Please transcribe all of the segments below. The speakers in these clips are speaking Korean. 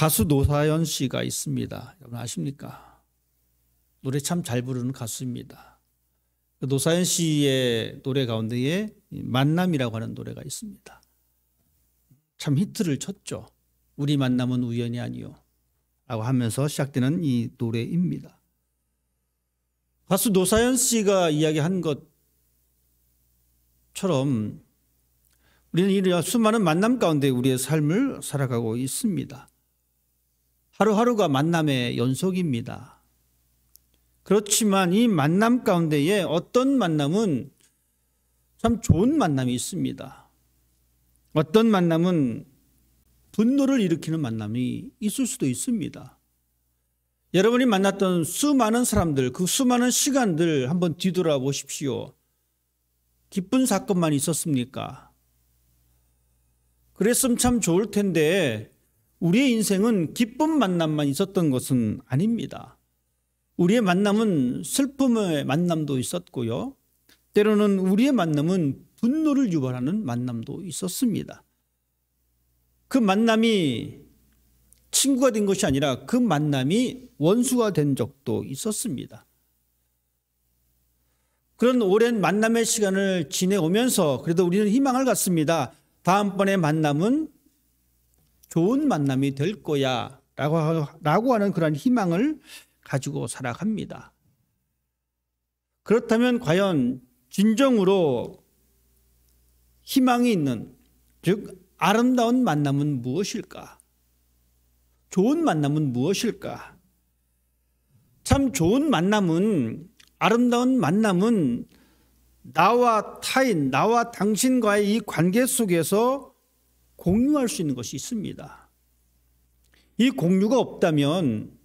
가수 노사연 씨가 있습니다. 여러분 아십니까? 노래 참 잘 부르는 가수입니다. 노사연 씨의 노래 가운데에 만남이라고 하는 노래가 있습니다. 참 히트를 쳤죠. 우리 만남은 우연이 아니요 라고 하면서 시작되는 이 노래입니다. 가수 노사연 씨가 이야기한 것처럼 우리는 이 수많은 만남 가운데 우리의 삶을 살아가고 있습니다. 하루하루가 만남의 연속입니다. 그렇지만 이 만남 가운데에 어떤 만남은 참 좋은 만남이 있습니다. 어떤 만남은 분노를 일으키는 만남이 있을 수도 있습니다. 여러분이 만났던 수많은 사람들, 그 수많은 시간들 한번 뒤돌아보십시오. 기쁜 사건만 있었습니까? 그랬으면 참 좋을 텐데 우리의 인생은 기쁜 만남만 있었던 것은 아닙니다. 우리의 만남은 슬픔의 만남도 있었고요. 때로는 우리의 만남은 분노를 유발하는 만남도 있었습니다. 그 만남이 친구가 된 것이 아니라 그 만남이 원수가 된 적도 있었습니다. 그런 오랜 만남의 시간을 지내오면서 그래도 우리는 희망을 갖습니다. 다음번에 만남은 좋은 만남이 될 거야 라고 하는 그런 희망을 가지고 살아갑니다. 그렇다면 과연 진정으로 희망이 있는, 즉 아름다운 만남은 무엇일까? 좋은 만남은 무엇일까? 참 좋은 만남은, 아름다운 만남은 나와 타인, 나와 당신과의 이 관계 속에서 공유할 수 있는 것이 있습니다. 이 공유가 없다면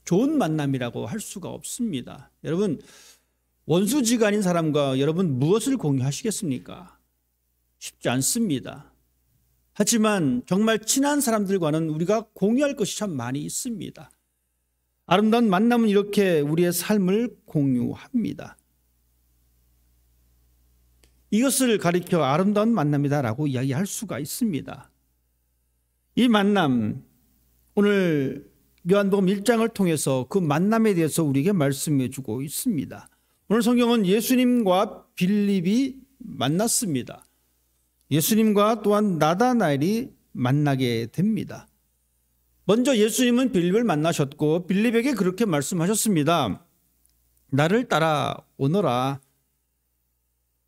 좋은 만남이라고 할 수가 없습니다. 여러분, 원수지간인 사람과 여러분 무엇을 공유하시겠습니까? 쉽지 않습니다. 하지만 정말 친한 사람들과는 우리가 공유할 것이 참 많이 있습니다. 아름다운 만남은 이렇게 우리의 삶을 공유합니다. 이것을 가리켜 아름다운 만남이다라고 이야기할 수가 있습니다. 이 만남, 오늘 요한복음 1장을 통해서 그 만남에 대해서 우리에게 말씀해 주고 있습니다. 오늘 성경은 예수님과 빌립이 만났습니다. 예수님과 또한 나다나엘이 만나게 됩니다. 먼저 예수님은 빌립을 만나셨고 빌립에게 그렇게 말씀하셨습니다. 나를 따라오너라.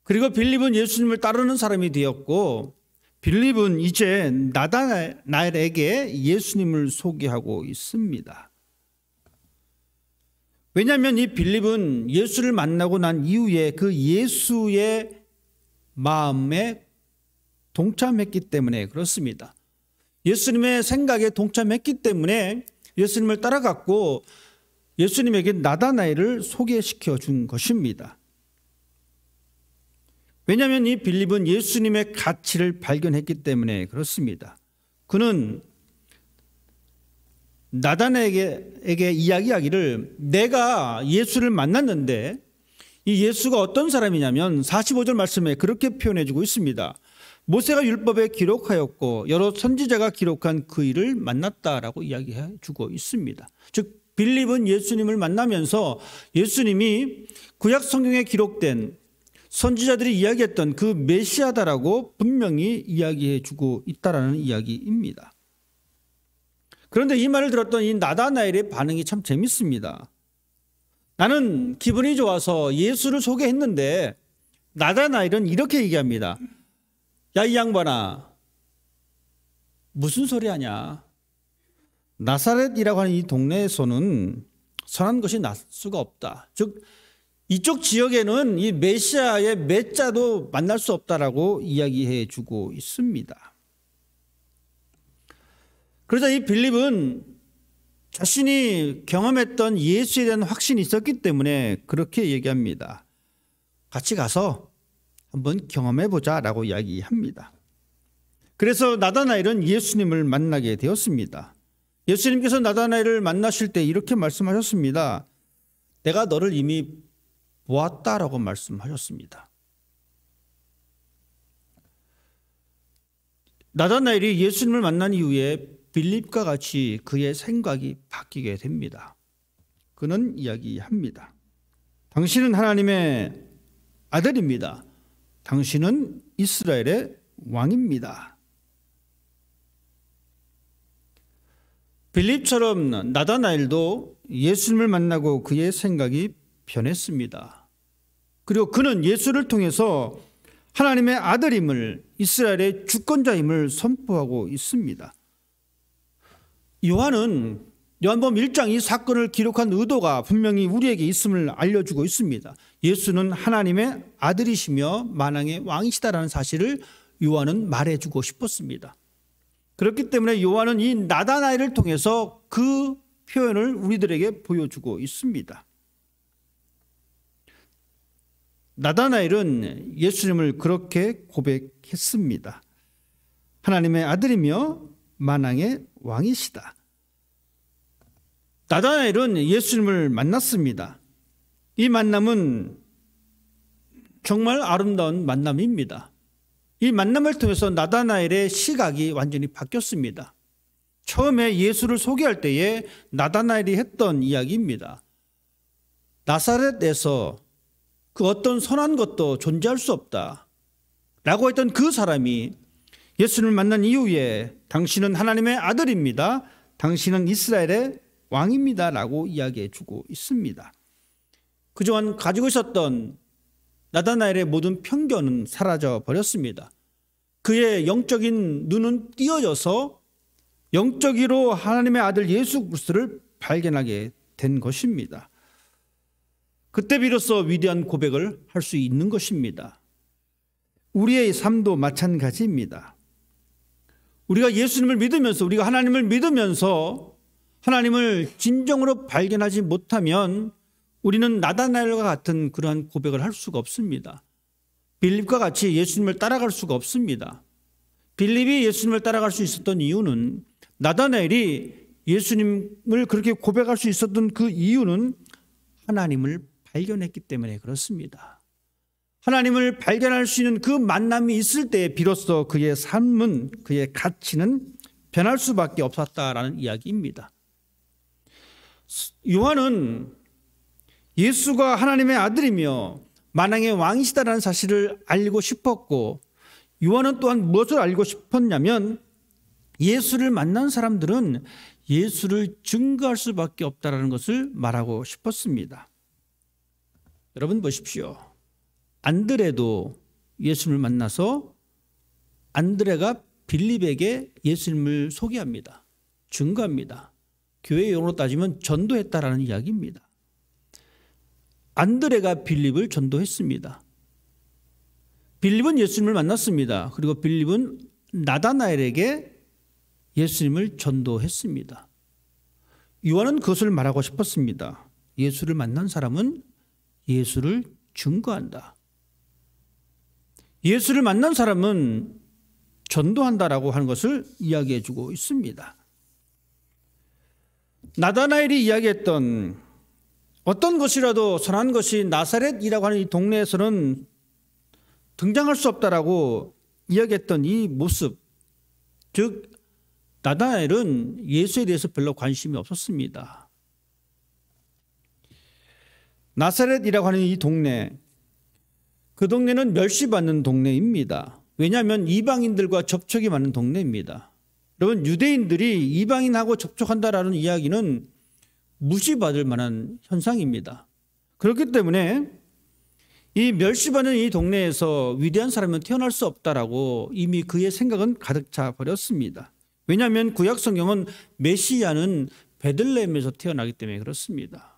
그리고 빌립은 예수님을 따르는 사람이 되었고 빌립은 이제 나다나엘에게 예수님을 소개하고 있습니다. 왜냐하면 이 빌립은 예수를 만나고 난 이후에 그 예수의 마음에 동참했기 때문에 그렇습니다. 예수님의 생각에 동참했기 때문에 예수님을 따라갔고 예수님에게 나다나엘을 소개시켜 준 것입니다. 왜냐하면 이 빌립은 예수님의 가치를 발견했기 때문에 그렇습니다. 그는 나다나엘에게 이야기하기를 내가 예수를 만났는데 이 예수가 어떤 사람이냐면 45절 말씀에 그렇게 표현해 주고 있습니다. 모세가 율법에 기록하였고 여러 선지자가 기록한 그 일을 만났다라고 이야기해 주고 있습니다. 즉 빌립은 예수님을 만나면서 예수님이 구약 성경에 기록된 선지자들이 이야기했던 그 메시아다라고 분명히 이야기해 주고 있다라는 이야기입니다. 그런데 이 말을 들었던 이 나다나엘의 반응이 참 재밌습니다. 나는 기분이 좋아서 예수를 소개했는데 나다나엘은 이렇게 얘기합니다. 야, 이 양반아, 무슨 소리 하냐? 나사렛이라고 하는 이 동네에서는 선한 것이 날 수가 없다. 즉 이쪽 지역에는 이 메시아의 메자도 만날 수 없다라고 이야기해 주고 있습니다. 그러자 이 빌립은 자신이 경험했던 예수에 대한 확신이 있었기 때문에 그렇게 얘기합니다. 같이 가서 한번 경험해 보자라고 이야기합니다. 그래서 나다나엘은 예수님을 만나게 되었습니다. 예수님께서 나다나엘을 만나실 때 이렇게 말씀하셨습니다. 내가 너를 이미 보았다라고 말씀하셨습니다. 나다나엘이 예수님을 만난 이후에 빌립과 같이 그의 생각이 바뀌게 됩니다. 그는 이야기합니다. 당신은 하나님의 아들입니다. 당신은 이스라엘의 왕입니다. 빌립처럼 나다나엘도 예수님을 만나고 그의 생각이 변했습니다. 그리고 그는 예수를 통해서 하나님의 아들임을, 이스라엘의 주권자임을 선포하고 있습니다. 요한복음 1장 이 사건을 기록한 의도가 분명히 우리에게 있음을 알려주고 있습니다. 예수는 하나님의 아들이시며 만왕의 왕이시다라는 사실을 요한은 말해주고 싶었습니다. 그렇기 때문에 요한은 이 나다나엘을 통해서 그 표현을 우리들에게 보여주고 있습니다. 나다나엘은 예수님을 그렇게 고백했습니다. 하나님의 아들이며 만왕의 왕이시다. 나다나엘은 예수님을 만났습니다. 이 만남은 정말 아름다운 만남입니다. 이 만남을 통해서 나다나엘의 시각이 완전히 바뀌었습니다. 처음에 예수를 소개할 때에 나다나엘이 했던 이야기입니다. 나사렛에서 그 어떤 선한 것도 존재할 수 없다 라고 했던 그 사람이 예수님을 만난 이후에 당신은 하나님의 아들입니다. 당신은 이스라엘의 왕입니다 라고 이야기해 주고 있습니다. 그동안 가지고 있었던 나다나엘의 모든 편견은 사라져 버렸습니다. 그의 영적인 눈은 띄어져서 영적으로 하나님의 아들 예수 그리스도를 발견하게 된 것입니다. 그때 비로소 위대한 고백을 할 수 있는 것입니다. 우리의 삶도 마찬가지입니다. 우리가 예수님을 믿으면서, 우리가 하나님을 믿으면서 하나님을 진정으로 발견하지 못하면 우리는 나다나엘과 같은 그러한 고백을 할 수가 없습니다. 빌립과 같이 예수님을 따라갈 수가 없습니다. 빌립이 예수님을 따라갈 수 있었던 이유는, 나다나엘이 예수님을 그렇게 고백할 수 있었던 그 이유는 하나님을 발견했기 때문에 그렇습니다. 하나님을 발견할 수 있는 그 만남이 있을 때 비로소 그의 삶은, 그의 가치는 변할 수밖에 없었다라는 이야기입니다. 요한은 예수가 하나님의 아들이며 만왕의 왕이시다라는 사실을 알고 싶었고, 요한은 또한 무엇을 알고 싶었냐면 예수를 만난 사람들은 예수를 증거할 수밖에 없다라는 것을 말하고 싶었습니다. 여러분 보십시오. 안드레도 예수님을 만나서 안드레가 빌립에게 예수님을 소개합니다. 증거합니다. 교회 용어로 따지면 전도했다라는 이야기입니다. 안드레가 빌립을 전도했습니다. 빌립은 예수님을 만났습니다. 그리고 빌립은 나다나엘에게 예수님을 전도했습니다. 요한은 그것을 말하고 싶었습니다. 예수를 만난 사람은 예수를 증거한다. 예수를 만난 사람은 전도한다라고 하는 것을 이야기해 주고 있습니다. 나다나엘이 이야기했던 어떤 것이라도 선한 것이 나사렛이라고 하는 이 동네에서는 등장할 수 없다라고 이야기했던 이 모습, 즉 나다나엘은 예수에 대해서 별로 관심이 없었습니다. 나사렛이라고 하는 이 동네, 그 동네는 멸시받는 동네입니다. 왜냐하면 이방인들과 접촉이 많은 동네입니다. 여러분, 유대인들이 이방인하고 접촉한다라는 이야기는 무시받을 만한 현상입니다. 그렇기 때문에 이 멸시받는 이 동네에서 위대한 사람은 태어날 수 없다라고 이미 그의 생각은 가득 차 버렸습니다. 왜냐하면 구약 성경은 메시아는 베들레헴에서 태어나기 때문에 그렇습니다.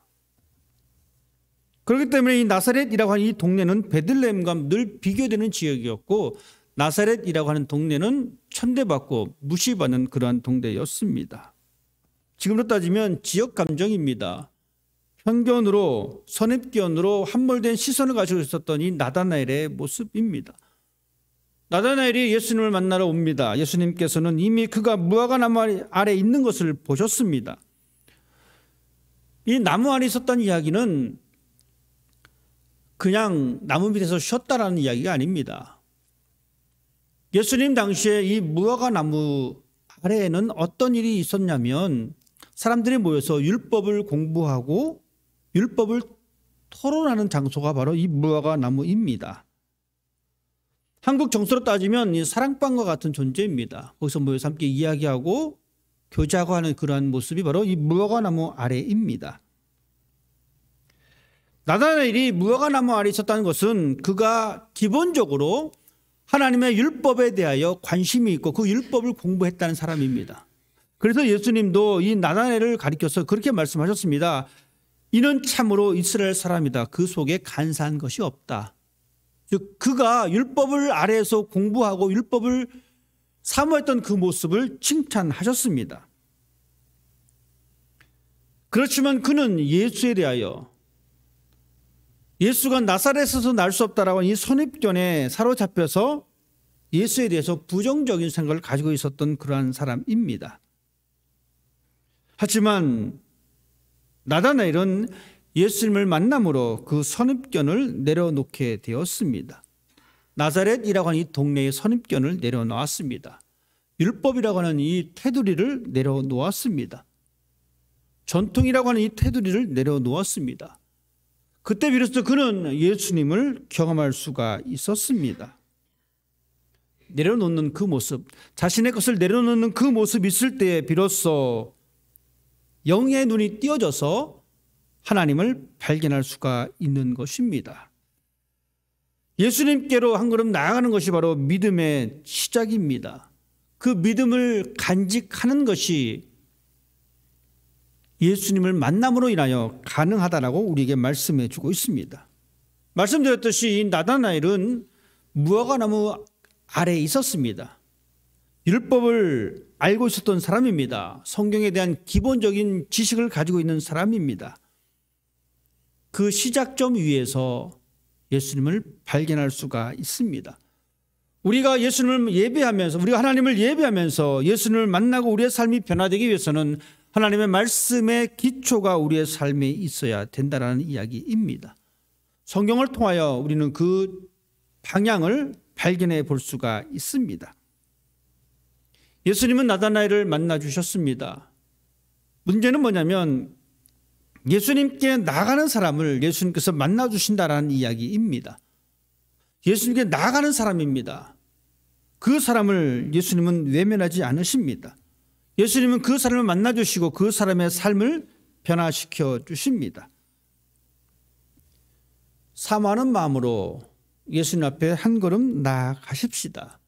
그렇기 때문에 이 나사렛이라고 하는 이 동네는 베들레헴과 늘 비교되는 지역이었고, 나사렛이라고 하는 동네는 천대받고 무시받는 그러한 동네였습니다. 지금으로 따지면 지역 감정입니다. 편견으로, 선입견으로 함몰된 시선을 가지고 있었던 이 나다나엘의 모습입니다. 나다나엘이 예수님을 만나러 옵니다. 예수님께서는 이미 그가 무화과나무 아래 있는 것을 보셨습니다. 이 나무 아래 있었다는 이야기는 그냥 나무 밑에서 쉬었다라는 이야기가 아닙니다. 예수님 당시에 이 무화과나무 아래에는 어떤 일이 있었냐면 사람들이 모여서 율법을 공부하고 율법을 토론하는 장소가 바로 이 무화과 나무입니다. 한국 정서로 따지면 이 사랑방과 같은 존재입니다. 거기서 모여서 함께 이야기하고 교제하고 하는 그러한 모습이 바로 이 무화과 나무 아래입니다. 나다나엘이 무화과 나무 아래에 있었다는 것은 그가 기본적으로 하나님의 율법에 대하여 관심이 있고 그 율법을 공부했다는 사람입니다. 그래서 예수님도 이 나다나엘을 가리켜서 그렇게 말씀하셨습니다. 이는 참으로 이스라엘 사람이다. 그 속에 간사한 것이 없다. 즉 그가 율법을 아래에서 공부하고 율법을 사모했던 그 모습을 칭찬하셨습니다. 그렇지만 그는 예수에 대하여 예수가 나사렛에서 날 수 없다라고 이 선입견에 사로잡혀서 예수에 대해서 부정적인 생각을 가지고 있었던 그러한 사람입니다. 하지만 나다나엘은 예수님을 만남으로 그 선입견을 내려놓게 되었습니다. 나사렛이라고 하는 이 동네의 선입견을 내려놓았습니다. 율법이라고 하는 이 테두리를 내려놓았습니다. 전통이라고 하는 이 테두리를 내려놓았습니다. 그때 비로소 그는 예수님을 경험할 수가 있었습니다. 내려놓는 그 모습, 자신의 것을 내려놓는 그 모습이 있을 때에 비로소 영의 눈이 띄어져서 하나님을 발견할 수가 있는 것입니다. 예수님께로 한 걸음 나아가는 것이 바로 믿음의 시작입니다. 그 믿음을 간직하는 것이 예수님을 만남으로 인하여 가능하다라고 우리에게 말씀해 주고 있습니다. 말씀드렸듯이 이 나다나엘은 무화과 나무 아래에 있었습니다. 율법을 알고 있었던 사람입니다. 성경에 대한 기본적인 지식을 가지고 있는 사람입니다. 그 시작점 위에서 예수님을 발견할 수가 있습니다. 우리가 예수님을 예배하면서, 우리가 하나님을 예배하면서 예수님을 만나고 우리의 삶이 변화되기 위해서는 하나님의 말씀의 기초가 우리의 삶에 있어야 된다는 이야기입니다. 성경을 통하여 우리는 그 방향을 발견해 볼 수가 있습니다. 예수님은 나다나엘을 만나 주셨습니다. 문제는 뭐냐면 예수님께 나가는 사람을 예수님께서 만나 주신다라는 이야기입니다. 예수님께 나가는 사람입니다. 그 사람을 예수님은 외면하지 않으십니다. 예수님은 그 사람을 만나 주시고 그 사람의 삶을 변화시켜 주십니다. 사모하는 마음으로 예수님 앞에 한 걸음 나아가십시다.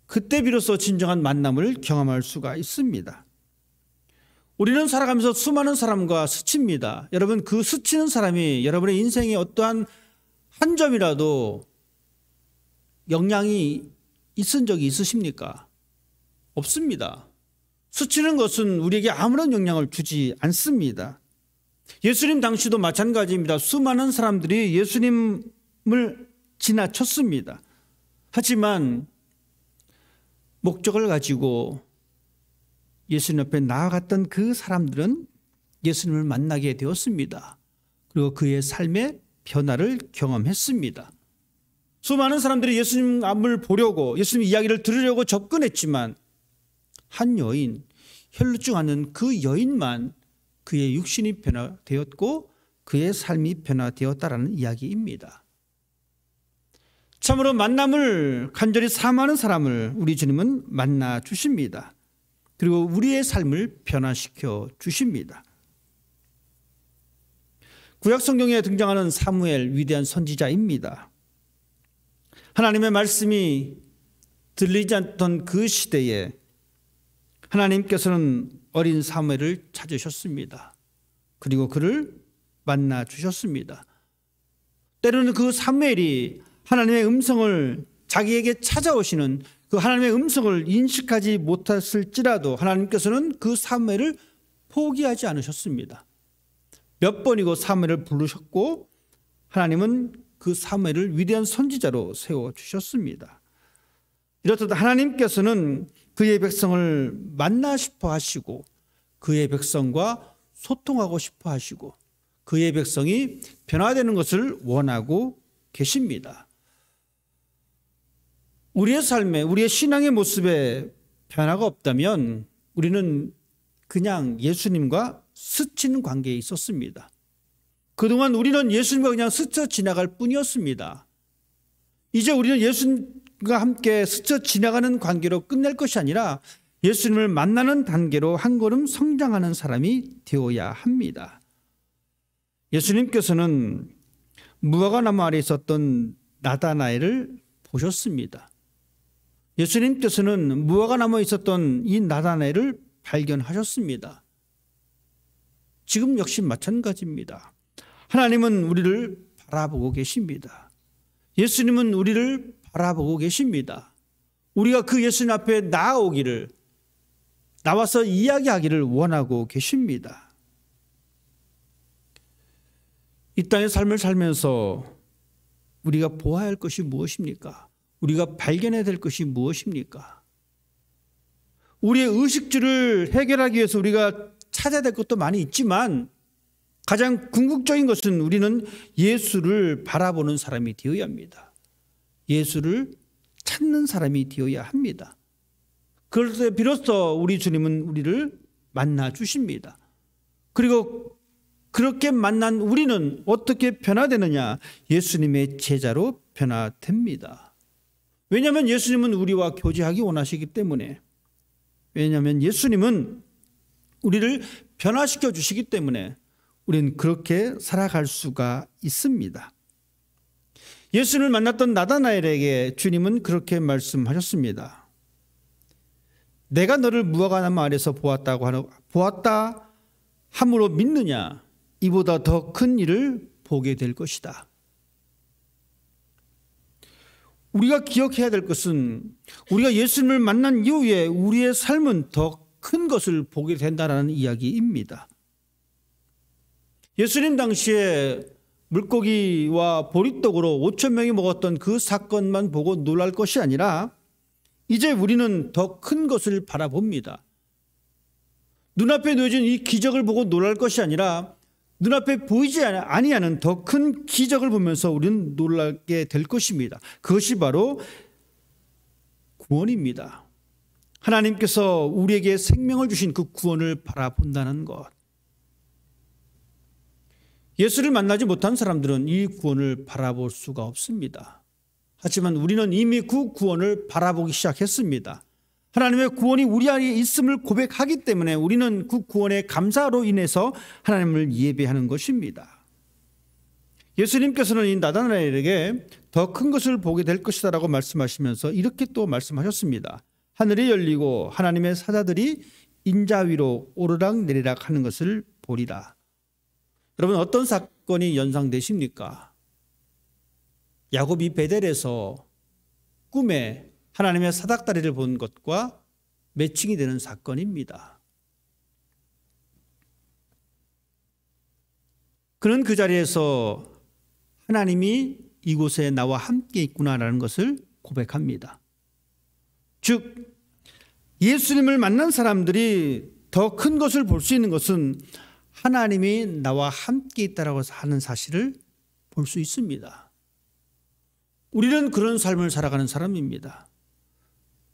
그때 비로소 진정한 만남을 경험할 수가 있습니다. 우리는 살아가면서 수많은 사람과 스칩니다. 여러분, 그 스치는 사람이 여러분의 인생에 어떠한 한 점이라도 영향이 있은 적이 있으십니까? 없습니다. 스치는 것은 우리에게 아무런 영향을 주지 않습니다. 예수님 당시도 마찬가지입니다. 수많은 사람들이 예수님을 지나쳤습니다. 하지만 목적을 가지고 예수님 앞에 나아갔던 그 사람들은 예수님을 만나게 되었습니다. 그리고 그의 삶의 변화를 경험했습니다. 수많은 사람들이 예수님 앞을 보려고 예수님 이야기를 들으려고 접근했지만 한 여인, 혈루증 앓는 그 여인만 그의 육신이 변화되었고 그의 삶이 변화되었다라는 이야기입니다. 참으로 만남을 간절히 사모하는 사람을 우리 주님은 만나 주십니다. 그리고 우리의 삶을 변화시켜 주십니다. 구약 성경에 등장하는 사무엘, 위대한 선지자입니다. 하나님의 말씀이 들리지 않던 그 시대에 하나님께서는 어린 사무엘을 찾으셨습니다. 그리고 그를 만나 주셨습니다. 때로는 그 사무엘이 하나님의 음성을 자기에게 찾아오시는 그 하나님의 음성을 인식하지 못했을지라도 하나님께서는 그 사무엘을 포기하지 않으셨습니다. 몇 번이고 사무엘을 부르셨고 하나님은 그 사무엘을 위대한 선지자로 세워주셨습니다. 이렇듯 하나님께서는 그의 백성을 만나 싶어 하시고 그의 백성과 소통하고 싶어 하시고 그의 백성이 변화되는 것을 원하고 계십니다. 우리의 삶에, 우리의 신앙의 모습에 변화가 없다면 우리는 그냥 예수님과 스치는 관계에 있었습니다. 그동안 우리는 예수님과 그냥 스쳐 지나갈 뿐이었습니다. 이제 우리는 예수님과 함께 스쳐 지나가는 관계로 끝낼 것이 아니라 예수님을 만나는 단계로 한 걸음 성장하는 사람이 되어야 합니다. 예수님께서는 무화과나무 아래 있었던 나다나엘을 보셨습니다. 예수님께서는 무화과나무에 있었던 이 나다나엘을 발견하셨습니다. 지금 역시 마찬가지입니다. 하나님은 우리를 바라보고 계십니다. 예수님은 우리를 바라보고 계십니다. 우리가 그 예수님 앞에 나와서 이야기하기를 원하고 계십니다. 이 땅의 삶을 살면서 우리가 보아야 할 것이 무엇입니까? 우리가 발견해야 될 것이 무엇입니까? 우리의 의식주를 해결하기 위해서 우리가 찾아야 될 것도 많이 있지만 가장 궁극적인 것은 우리는 예수를 바라보는 사람이 되어야 합니다. 예수를 찾는 사람이 되어야 합니다. 그럴 때 비로소 우리 주님은 우리를 만나 주십니다. 그리고 그렇게 만난 우리는 어떻게 변화되느냐? 예수님의 제자로 변화됩니다. 왜냐하면 예수님은 우리와 교제하기 원하시기 때문에, 왜냐하면 예수님은 우리를 변화시켜 주시기 때문에 우리는 그렇게 살아갈 수가 있습니다. 예수님을 만났던 나다나엘에게 주님은 그렇게 말씀하셨습니다. 내가 너를 무화과나무 아래서 보았다 함으로 믿느냐? 이보다 더 큰 일을 보게 될 것이다. 우리가 기억해야 될 것은 우리가 예수님을 만난 이후에 우리의 삶은 더 큰 것을 보게 된다는 이야기입니다. 예수님 당시에 물고기와 보리떡으로 5천 명이 먹었던 그 사건만 보고 놀랄 것이 아니라 이제 우리는 더 큰 것을 바라봅니다. 눈앞에 놓여진 이 기적을 보고 놀랄 것이 아니라 눈앞에 보이지 아니하는 더 큰 기적을 보면서 우리는 놀라게 될 것입니다. 그것이 바로 구원입니다. 하나님께서 우리에게 생명을 주신 그 구원을 바라본다는 것. 예수를 만나지 못한 사람들은 이 구원을 바라볼 수가 없습니다. 하지만 우리는 이미 그 구원을 바라보기 시작했습니다. 하나님의 구원이 우리 안에 있음을 고백하기 때문에 우리는 그 구원의 감사로 인해서 하나님을 예배하는 것입니다. 예수님께서는 이 나다나엘에게 더 큰 것을 보게 될 것이다 라고 말씀하시면서 이렇게 또 말씀하셨습니다. 하늘이 열리고 하나님의 사자들이 인자 위로 오르락내리락 하는 것을 보리라. 여러분, 어떤 사건이 연상되십니까? 야곱이 베델에서 꿈에 하나님의 사닥다리를 본 것과 매칭이 되는 사건입니다. 그는 그 자리에서 하나님이 이곳에 나와 함께 있구나라는 것을 고백합니다. 즉, 예수님을 만난 사람들이 더 큰 것을 볼 수 있는 것은 하나님이 나와 함께 있다라고 하는 사실을 볼 수 있습니다. 우리는 그런 삶을 살아가는 사람입니다.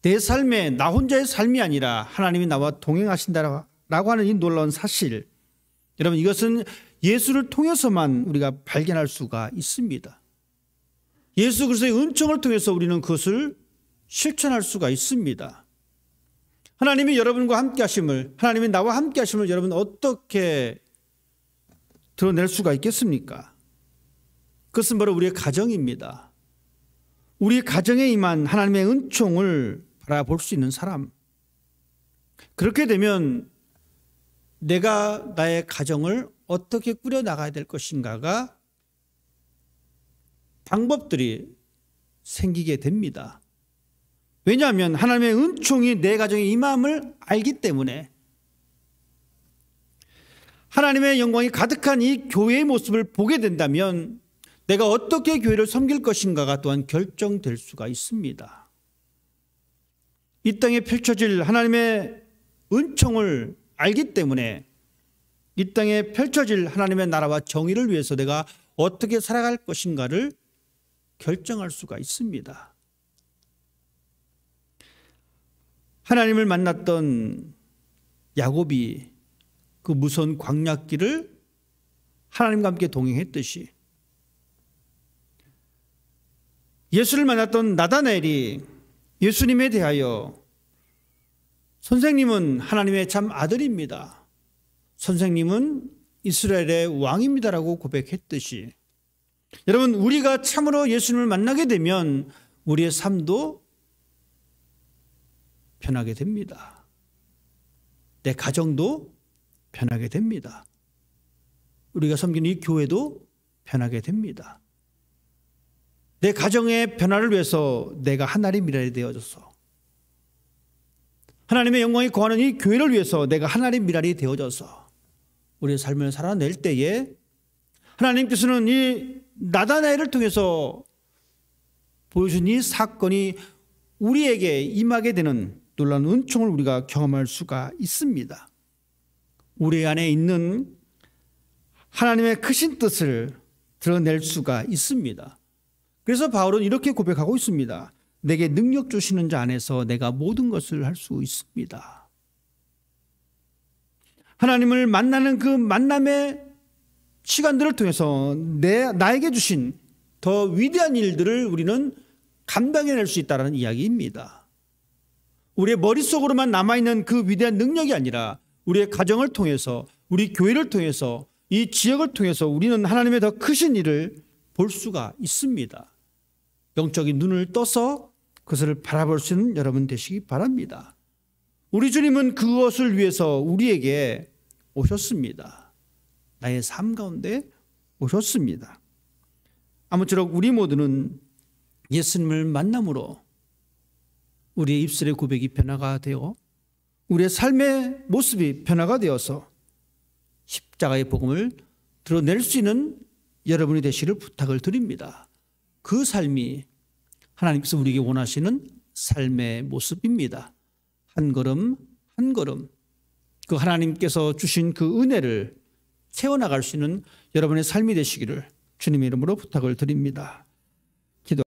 내 삶에 나 혼자의 삶이 아니라 하나님이 나와 동행하신다라고 하는 이 놀라운 사실, 여러분, 이것은 예수를 통해서만 우리가 발견할 수가 있습니다. 예수 그리스도의 은총을 통해서 우리는 그것을 실천할 수가 있습니다. 하나님이 여러분과 함께 하심을, 하나님이 나와 함께 하심을 여러분 어떻게 드러낼 수가 있겠습니까? 그것은 바로 우리의 가정입니다. 우리 가정에 임한 하나님의 은총을 바라볼 수 있는 사람. 그렇게 되면 내가 나의 가정을 어떻게 꾸려나가야 될 것인가가 방법들이 생기게 됩니다. 왜냐하면 하나님의 은총이 내 가정에 임함을 알기 때문에, 하나님의 영광이 가득한 이 교회의 모습을 보게 된다면 내가 어떻게 교회를 섬길 것인가가 또한 결정될 수가 있습니다. 이 땅에 펼쳐질 하나님의 은총을 알기 때문에 이 땅에 펼쳐질 하나님의 나라와 정의를 위해서 내가 어떻게 살아갈 것인가를 결정할 수가 있습니다. 하나님을 만났던 야곱이 그 무서운 광야길을 하나님과 함께 동행했듯이 예수를 만났던 나다나엘이 예수님에 대하여 선생님은 하나님의 참 아들입니다. 선생님은 이스라엘의 왕입니다라고 고백했듯이 여러분, 우리가 참으로 예수님을 만나게 되면 우리의 삶도 변하게 됩니다. 내 가정도 변하게 됩니다. 우리가 섬기는 이 교회도 변하게 됩니다. 내 가정의 변화를 위해서 내가 하나님의 미랄이 되어져서, 하나님의 영광이 거하는 이 교회를 위해서 내가 하나님의 미랄이 되어져서 우리의 삶을 살아낼 때에 하나님께서는 이 나다나엘을 통해서 보여준 이 사건이 우리에게 임하게 되는 놀라운 은총을 우리가 경험할 수가 있습니다. 우리 안에 있는 하나님의 크신 뜻을 드러낼 수가 있습니다. 그래서 바울은 이렇게 고백하고 있습니다. 내게 능력 주시는 자 안에서 내가 모든 것을 할 수 있습니다. 하나님을 만나는 그 만남의 시간들을 통해서 나에게 주신 더 위대한 일들을 우리는 감당해낼 수 있다는 이야기입니다. 우리의 머릿속으로만 남아있는 그 위대한 능력이 아니라 우리의 가정을 통해서, 우리 교회를 통해서, 이 지역을 통해서 우리는 하나님의 더 크신 일을 볼 수가 있습니다. 영적인 눈을 떠서 그것을 바라볼 수 있는 여러분 되시기 바랍니다. 우리 주님은 그것을 위해서 우리에게 오셨습니다. 나의 삶 가운데 오셨습니다. 아무쪼록 우리 모두는 예수님을 만남으로 우리의 입술의 고백이 변화가 되어 우리의 삶의 모습이 변화가 되어서 십자가의 복음을 드러낼 수 있는 여러분이 되시기를 부탁을 드립니다. 그 삶이 하나님께서 우리에게 원하시는 삶의 모습입니다. 한 걸음 한 걸음 그 하나님께서 주신 그 은혜를 채워나갈 수 있는 여러분의 삶이 되시기를 주님의 이름으로 부탁을 드립니다.